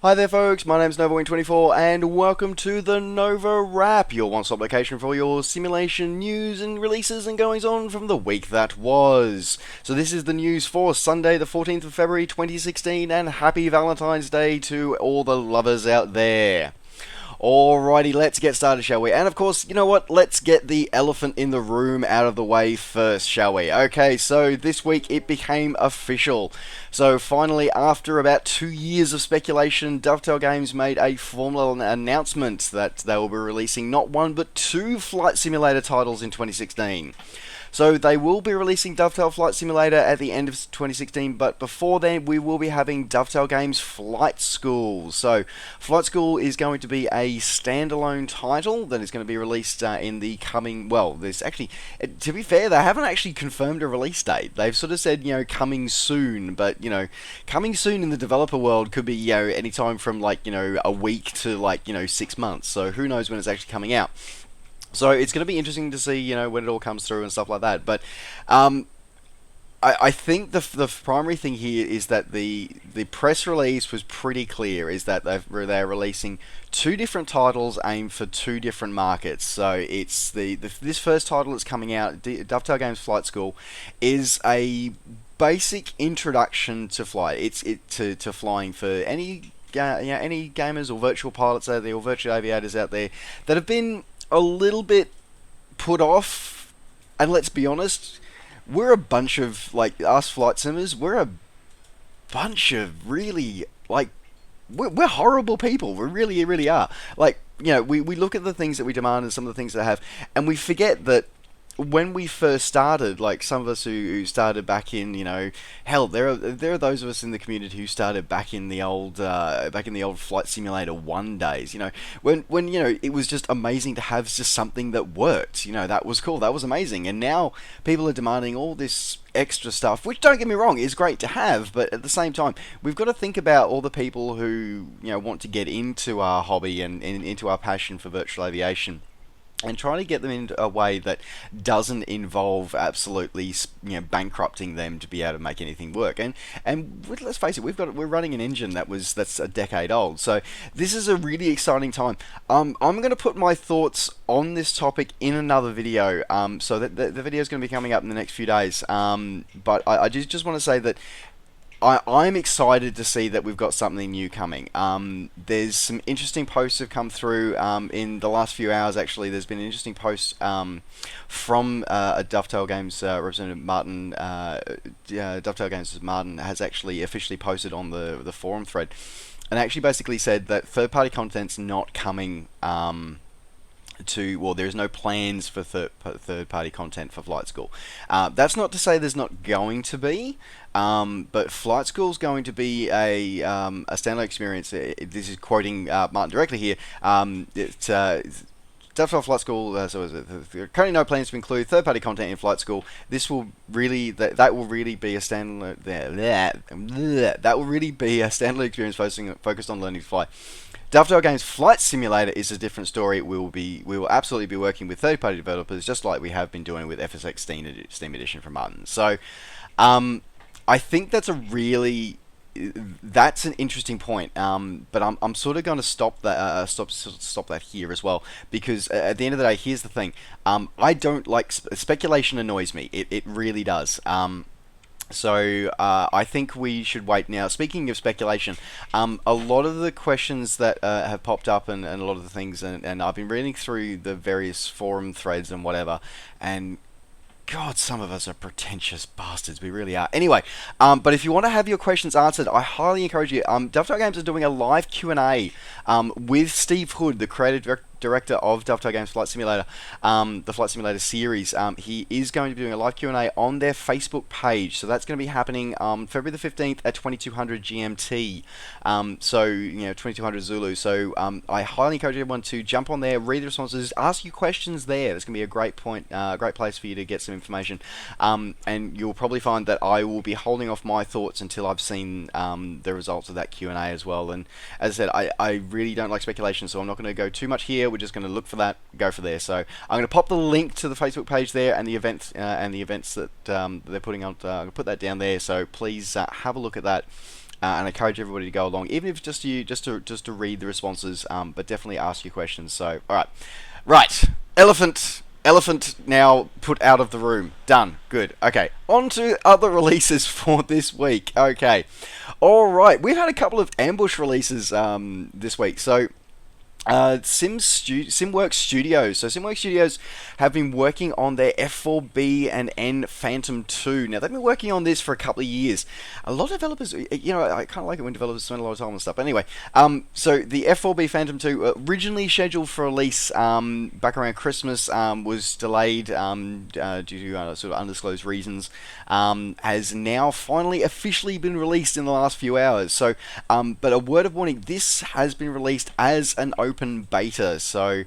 Hi there folks, my name's NovaWrap24 and welcome to the NovaWrap, your one-stop location for all your simulation news and releases and goings on from the week that was. So this is the news for Sunday the 14th of February 2016 and happy Valentine's Day to all the lovers out there. Alrighty, let's get started, shall we? And of course, you know what? Let's get the elephant in the room out of the way first, shall we? Okay, so this week it became official. So finally, after about 2 years of speculation, Dovetail Games made a formal announcement that they will be releasing not one but two flight simulator titles in 2016. So they will be releasing Dovetail Flight Simulator at the end of 2016, but before then we will be having Dovetail Games Flight School. So Flight School is going to be a standalone title that is going to be released in the coming, well, there's actually, to be fair, they haven't actually confirmed a release date. They've sort of said, coming soon, but, coming soon in the developer world could be, anytime from, a week to, 6 months. So who knows when it's actually coming out. So it's going to be interesting to see, when it all comes through and stuff like that. But I think the primary thing here is that the press release was pretty clear, is that they're releasing two different titles aimed for two different markets. So it's this first title that's coming out, Dovetail Games Flight School, is a basic introduction to flight. To flying for any gamers or virtual pilots out there or virtual aviators out there that have been a little bit put off. And let's be honest, we're a bunch of, us flight simmers, we're a bunch of really, we're horrible people. We really, really are. We look at the things that we demand and some of the things that I have, and we forget that when we first started, some of us who started back in, hell, there are those of us in the community who started back in the old Flight Simulator 1 days. When it was just amazing to have just something that worked. That was cool. That was amazing. And now people are demanding all this extra stuff, which, don't get me wrong, is great to have, but at the same time, we've got to think about all the people who want to get into our hobby and into our passion for virtual aviation, and trying to get them in a way that doesn't involve absolutely, bankrupting them to be able to make anything work. And let's face it, we're running an engine that's a decade old. So this is a really exciting time. I'm going to put my thoughts on this topic in another video. So that the video is going to be coming up in the next few days. But I just want to say that I'm excited to see that we've got something new coming. There's some interesting posts have come through in the last few hours. Actually, there's been an interesting post from a Dovetail Games representative, Martin. Dovetail Games Martin has actually officially posted on the forum thread, and actually basically said that third-party content's not coming. There's no plans for third-party content for Flight School. That's not to say there's not going to be, but Flight School is going to be a standalone experience. This is quoting Martin directly here. Dovetail Flight School, there are currently no plans to include third-party content in Flight School. This will really, that will really be a standalone. That will really be a standalone experience focused on learning to fly. Dovetail Games Flight Simulator is a different story. We will absolutely be working with third-party developers, just like we have been doing with FSX Steam Edition from Martin. So, I think that's an interesting point. But I'm sort of going to stop that stop that here as well, because at the end of the day, here's the thing. I don't like speculation. Annoys me. It really does. So I think we should wait now. Speaking of speculation, a lot of the questions that have popped up and a lot of the things, and I've been reading through the various forum threads and whatever, and God, some of us are pretentious bastards. We really are. Anyway, but if you want to have your questions answered, I highly encourage you. Dovetail Games is doing a live Q&A with Steve Hood, the creative director of Dovetail Games Flight Simulator, the Flight Simulator series. He is going to be doing a live Q&A on their Facebook page. So that's going to be happening February the 15th at 2200 GMT. 2200 Zulu. So I highly encourage everyone to jump on there, read the responses, ask you questions there. It's going to be a great place for you to get some information. And you'll probably find that I will be holding off my thoughts until I've seen the results of that Q&A as well. And as I said, I really don't like speculation, so I'm not going to go too much here. We're just going to look for that, go for there. So I'm going to pop the link to the Facebook page there and the events that they're putting on. I'm going to put that down there. So please have a look at that. and I encourage everybody to go along, even if just to read the responses, but definitely ask your questions. So, all right, elephant now put out of the room. Done. Good. Okay, on to other releases for this week. Okay, all right, we've had a couple of ambush releases this week. So. SimWorks Studios. So SimWorks Studios have been working on their F4B and N Phantom 2. Now they've been working on this for a couple of years. A lot of developers, I kind of like it when developers spend a lot of time on stuff. Anyway, so the F4B Phantom 2, originally scheduled for release back around Christmas, was delayed due to sort of undisclosed reasons. Has now finally officially been released in the last few hours. So, but a word of warning: this has been released as an open beta, so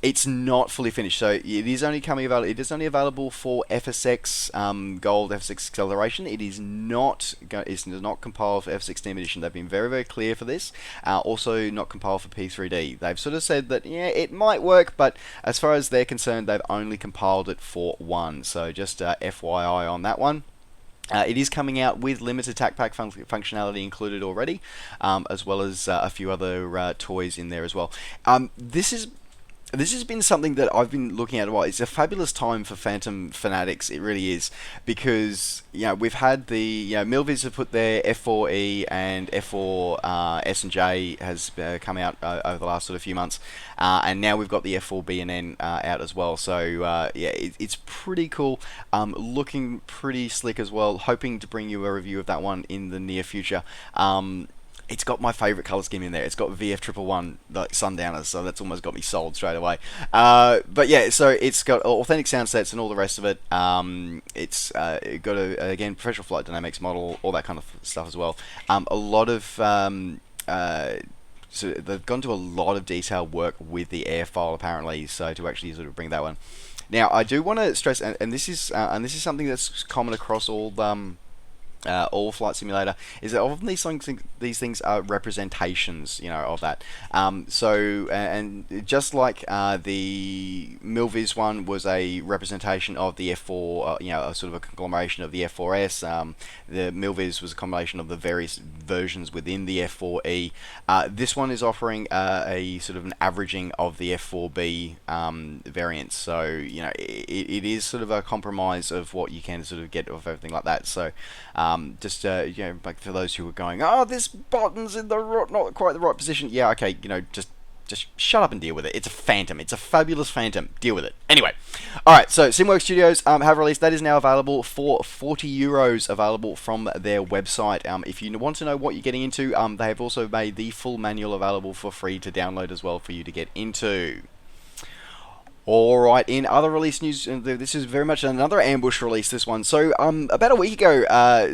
it's not fully finished. So it is only coming available. It is only available for FSX Gold, FSX Acceleration. It is not. It's not compiled for F16 edition. They've been very, very clear for this. Also, not compiled for P3D. They've sort of said that it might work, but as far as they're concerned, they've only compiled it for one. So just FYI on that one. It is coming out with limited TAC pack functionality included already, as well as a few other toys in there as well. This has been something that I've been looking at a while. It's a fabulous time for Phantom fanatics. It really is, because we've had the Milviz have put their F4E and F4 S and J has come out over the last sort of few months, and now we've got the F4B and N out as well. So it's pretty cool, looking pretty slick as well. Hoping to bring you a review of that one in the near future. It's got my favourite colour scheme in there. It's got VF111 like Sundowners, so that's almost got me sold straight away. But yeah, so it's got authentic sound sets and all the rest of it. It's got again professional flight dynamics model, all that kind of stuff as well. A lot of so they've gone to a lot of detailed work with the airfile apparently, so to actually sort of bring that one. Now I do want to stress, and this is something that's common across all Flight Simulator, is that often these things are representations, of that. So and just like the Milviz one was a representation of the F4, a sort of a conglomeration of the F4S. The Milviz was a combination of the various versions within the F4E. This one is offering a sort of an averaging of the F4B variants. So it is sort of a compromise of what you can sort of get of everything like that. So. Like for those who are going, this button's in not quite the right position. Yeah, okay, just shut up and deal with it. It's a Phantom. It's a fabulous Phantom. Deal with it. Anyway, all right. So SimWorks Studios have released. That is now available for €40, available from their website. If you want to know what you're getting into, they have also made the full manual available for free to download as well for you to get into. Alright, in other release news, this is very much another ambush release, this one. So, about a week ago,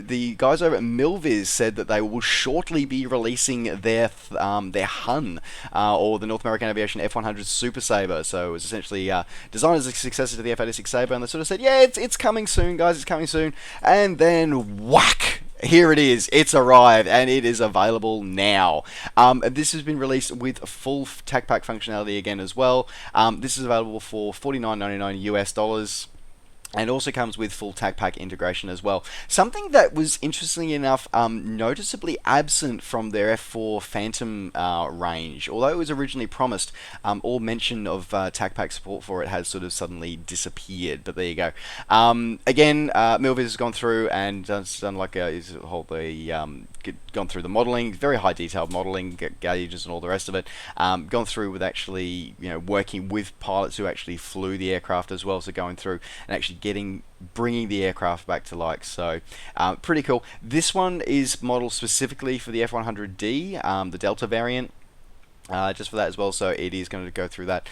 the guys over at Milviz said that they will shortly be releasing their HUN, or the North American Aviation F100 Super Saber. So, it was essentially designed as a successor to the F86 Saber, and they sort of said, yeah, it's coming soon, guys, it's coming soon. And then, whack! Here it is. It's arrived, and it is available now. This has been released with full TAC pack functionality again as well. This is available for $49.99 US. And also comes with full TAC pack integration as well. Something that was, interestingly enough, noticeably absent from their F4 Phantom range. Although it was originally promised, all mention of TAC pack support for it has sort of suddenly disappeared. But there you go. Again, Milviz has gone through and done like gone through the modelling, very high detailed modelling, gauges and all the rest of it. Gone through with actually, working with pilots who actually flew the aircraft as well. So going through and actually bringing the aircraft back to life. So pretty cool. This one is modeled specifically for the F100D, the Delta variant. Just for that as well, so it is going to go through that.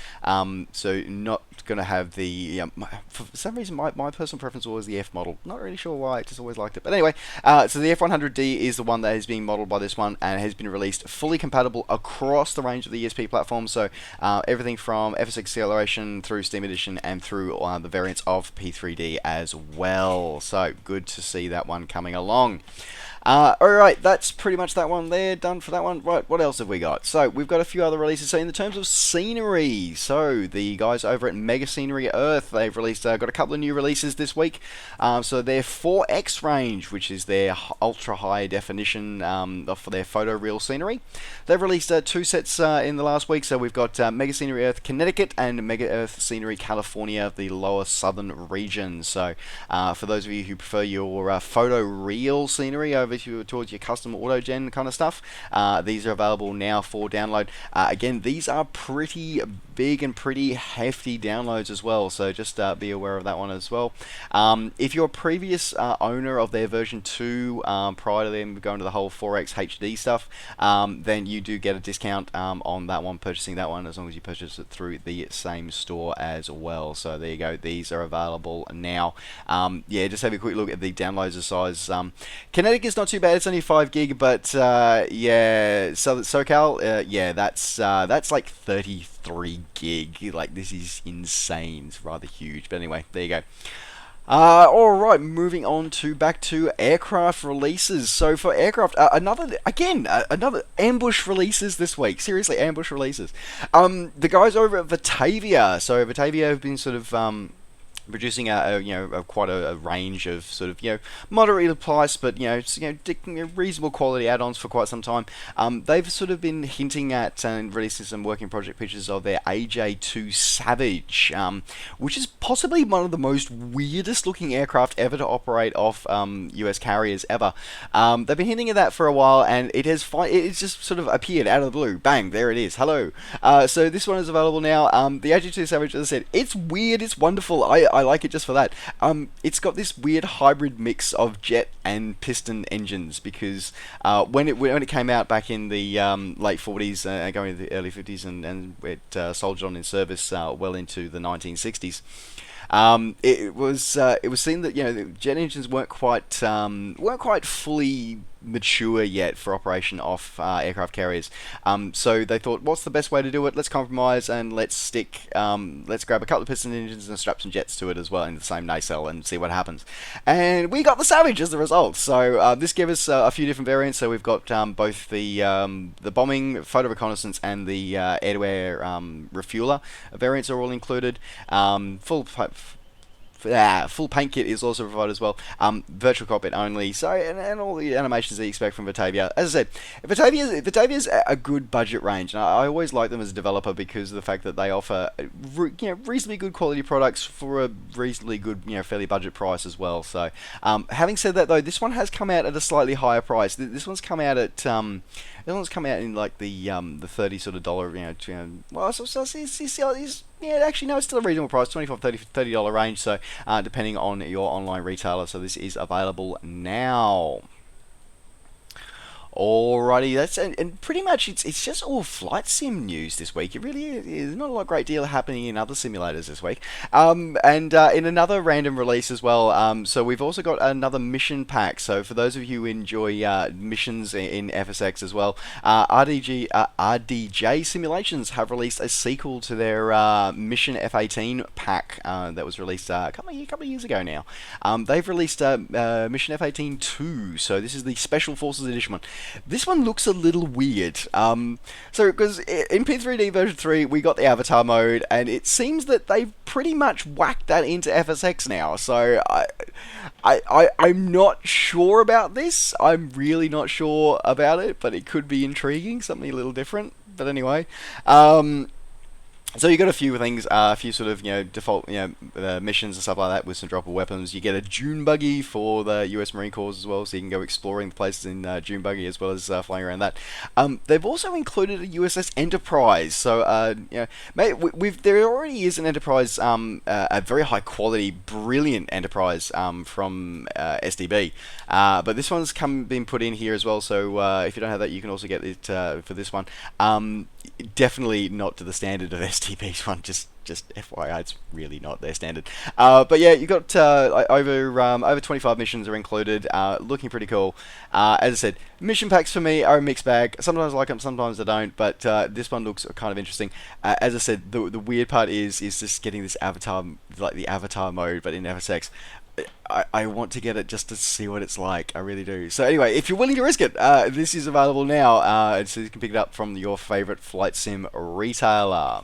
So not going to have the for some reason my personal preference was always the F model. Not really sure why, I just always liked it. But anyway, so the F100D is the one that is being modeled by this one and has been released fully compatible across the range of the ESP platforms. So everything from FSX Acceleration through Steam Edition and through the variants of P3D as well. So good to see that one coming along. Alright, that's pretty much that one there, done for that one. Right, what else have we got? So, we've got a few other releases. So, in the terms of scenery, so the guys over at Mega Scenery Earth, they've released, got a couple of new releases this week. So, their 4X range, which is their ultra high definition for their photoreal scenery. They've released two sets in the last week. So, we've got Mega Scenery Earth Connecticut and Mega Earth Scenery California, the lower southern region. So, for those of you who prefer your photoreal scenery over towards your custom auto-gen kind of stuff, these are available now for download. Again, these are pretty big and pretty hefty downloads as well, so just be aware of that one as well. If you're a previous owner of their version 2 prior to them going to the whole 4X HD stuff, then you do get a discount on that one, purchasing that one, as long as you purchase it through the same store as well. So there you go, these are available now. Yeah, just have a quick look at the downloads size. Connecticut's not too bad, it's only 5 gig, but yeah, SoCal, yeah, that's like 33 gig. Like, this is insane. It's rather huge, but anyway, there you go. Alright, moving on to back to aircraft releases. So for aircraft, another ambush releases this week. Seriously, ambush releases. The guys over at Batavia. So Batavia have been sort of producing quite a range of sort of moderately priced but reasonable quality add-ons for quite some time. They've sort of been hinting at and releasing some working project pictures of their AJ2 Savage, which is possibly one of the most weirdest looking aircraft ever to operate off US carriers ever. They've been hinting at that for a while, and it's just sort of appeared out of the blue. Bang, there it is. Hello. So this one is available now. The AJ2 Savage, as I said, it's weird, it's wonderful. I like it just for that. It's got this weird hybrid mix of jet and piston engines, because when it came out back in the late 40s, going into the early 50s, and it soldiered on in service well into the 1960s. It was seen that the jet engines weren't quite fully mature yet for operation off aircraft carriers. So they thought, what's the best way to do it? Let's compromise and let's grab a couple of piston engines and strap some jets to it as well in the same nacelle and see what happens. And we got the Savage as the result. So this gave us a few different variants. So we've got both the bombing, photo reconnaissance, and the air-to-air refueler variants are all included. Full paint kit is also provided as well. Virtual cockpit only. So and all the animations that you expect from Batavia. As I said, Batavia's a good budget range, and I always like them as a developer because of the fact that they offer reasonably good quality products for a reasonably good fairly budget price as well. So having said that though, this one has come out at a slightly higher price. This one's come out at in like the $30 sort of dollar, well, actually, no, it's still a reasonable price, $25-$30 range, so depending on your online retailer. So this is available now. Alrighty, that's and pretty much it's just all flight sim news this week. It really is not a great deal happening in other simulators this week. And in another random release as well. So we've also got another mission pack. So for those of you who enjoy missions in FSX as well, RDJ Simulations have released a sequel to their Mission F-18 pack that was released a couple of years ago now. They've released Mission F-18 2. So this is the Special Forces Edition one. This one looks a little weird. So, because in P3D version 3, we got the Avatar mode, and it seems that they've pretty much whacked that into FSX now. So, I'm not sure about this. I'm really not sure about it, but it could be intriguing, something a little different. But anyway, so you got a few things, a few sort of default missions and stuff like that with some droppable weapons. You get a dune buggy for the U.S. Marine Corps as well, so you can go exploring the places in dune buggy as well as flying around that. They've also included a USS Enterprise. So there already is an Enterprise, a very high quality, brilliant Enterprise from SDB, but this one's been put in here as well. So if you don't have that, you can also get it for this one. Definitely not to the standard of STB's one, just FYI, it's really not their standard. But yeah, you got over 25 missions are included, looking pretty cool. As I said, mission packs for me are a mixed bag. Sometimes I like them, sometimes I don't, but this one looks kind of interesting. As I said, the weird part is just getting this Avatar, like the Avatar mode, but in FSX. I want to get it just to see what it's like. I really do. So anyway, if you're willing to risk it, this is available now. So you can pick it up from your favorite flight sim retailer.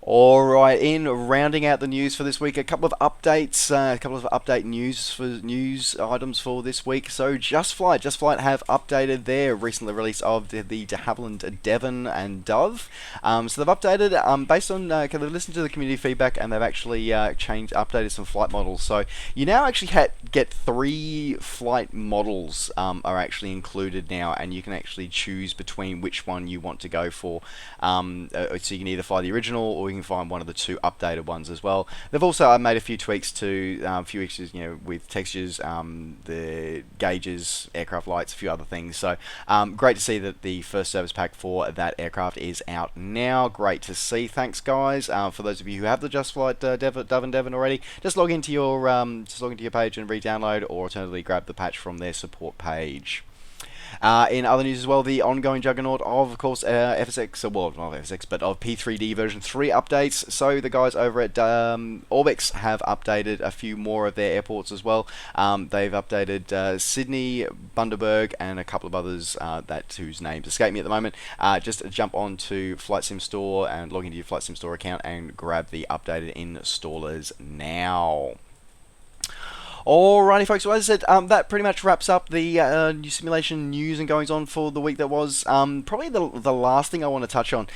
Alright, in rounding out the news for this week, a couple of updates, a couple of update news items for this week. So Just Flight have updated their recently release of the de Havilland Devon and Dove. So they've updated based on they've listened to the community feedback, and they've actually updated some flight models. So you now actually get 3 flight models are actually included now, and you can actually choose between which one you want to go for. So you can either fly the original, or you can find one of the 2 updated ones as well. They've also made a few tweaks to with textures, the gauges, aircraft lights, a few other things. So great to see that the first service pack for that aircraft is out now. Great to see. Thanks, guys. For those of you who have the Just Flight Dove and Devon already, just log into your page and re-download, or alternatively grab the patch from their support page. In other news as well, the ongoing juggernaut of course, FSX, well, not FSX, but of P3D version 3 updates. So the guys over at Orbix have updated a few more of their airports as well. They've updated Sydney, Bundaberg, and a couple of others whose names escape me at the moment. Just jump on to Flight Sim Store and log into your Flight Sim Store account and grab the updated installers now. Alrighty, folks. So as I said, that pretty much wraps up the new simulation news and goings on for the week that was. Probably the last thing I want to touch on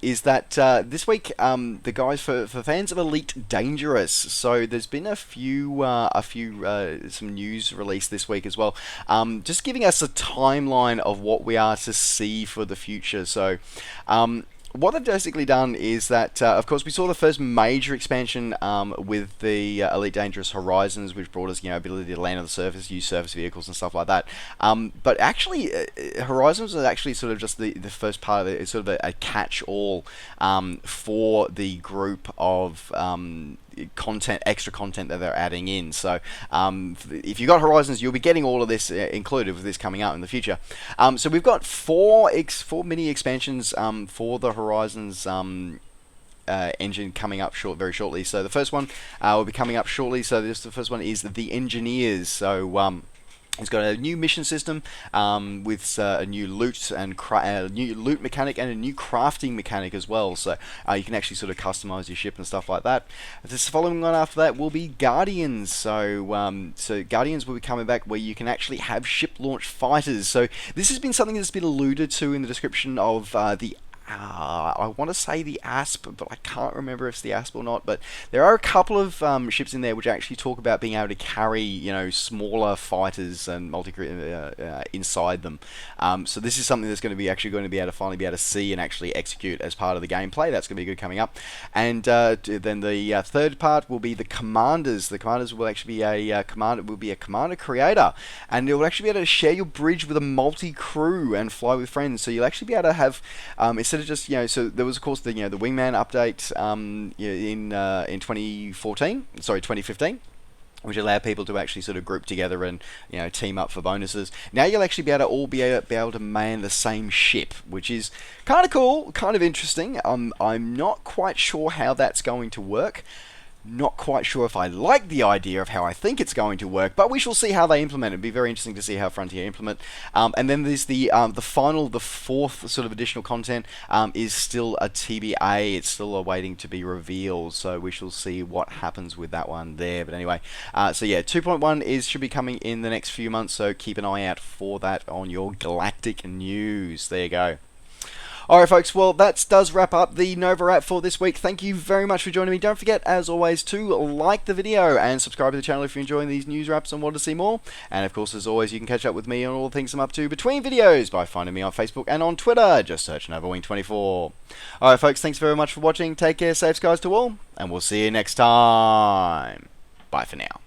is that this week, the guys for fans of Elite Dangerous. So there's been some news released this week as well, just giving us a timeline of what we are to see for the future. So. What they've basically done is that, of course, we saw the first major expansion with the Elite Dangerous Horizons, which brought us, ability to land on the surface, use surface vehicles and stuff like that. But actually, Horizons was actually sort of just the first part of it. It's sort of a catch-all for the group of extra content that they're adding in. So if you got Horizons, you'll be getting all of this included with this coming out in the future. So we've got four mini expansions for the Horizons engine coming up very shortly. So the first one will be coming up shortly. So the first one is the Engineers. So it's got a new mission system with a new loot mechanic and a new crafting mechanic as well. So you can actually sort of customize your ship and stuff like that. This following one after that will be Guardians. So Guardians will be coming back, where you can actually have ship launched fighters. So this has been something that's been alluded to in the description of the I want to say the ASP, but I can't remember if it's the ASP or not. But there are a couple of ships in there which actually talk about being able to carry, smaller fighters and inside them. So this is something that's going to be finally be able to see and actually execute as part of the gameplay. That's going to be good coming up. And then the third part will be the Commanders. The Commanders will actually be a commander creator, and it will actually be able to share your bridge with a multi-crew and fly with friends. So you'll actually be able to have instead of just so there was of course the the Wingman update in 2015, which allowed people to actually sort of group together and team up for bonuses. Now you'll actually be able to man the same ship, which is kind of cool, kind of interesting. I'm not quite sure how that's going to work. Not quite sure if I like the idea of how I think it's going to work, but we shall see how they implement it. It'd be very interesting to see how Frontier implement. And then there's the fourth sort of additional content is still a TBA. It's still awaiting to be revealed, so we shall see what happens with that one there. But anyway, so yeah, 2.1 should be coming in the next few months, so keep an eye out for that on your Galactic news. There you go. Alright folks, well that does wrap up the NovaWrap for this week. Thank you very much for joining me. Don't forget, as always, to like the video and subscribe to the channel if you're enjoying these news wraps and want to see more. And of course, as always, you can catch up with me on all the things I'm up to between videos by finding me on Facebook and on Twitter. Just search NovaWing24. Alright folks, thanks very much for watching. Take care, safe skies to all, and we'll see you next time. Bye for now.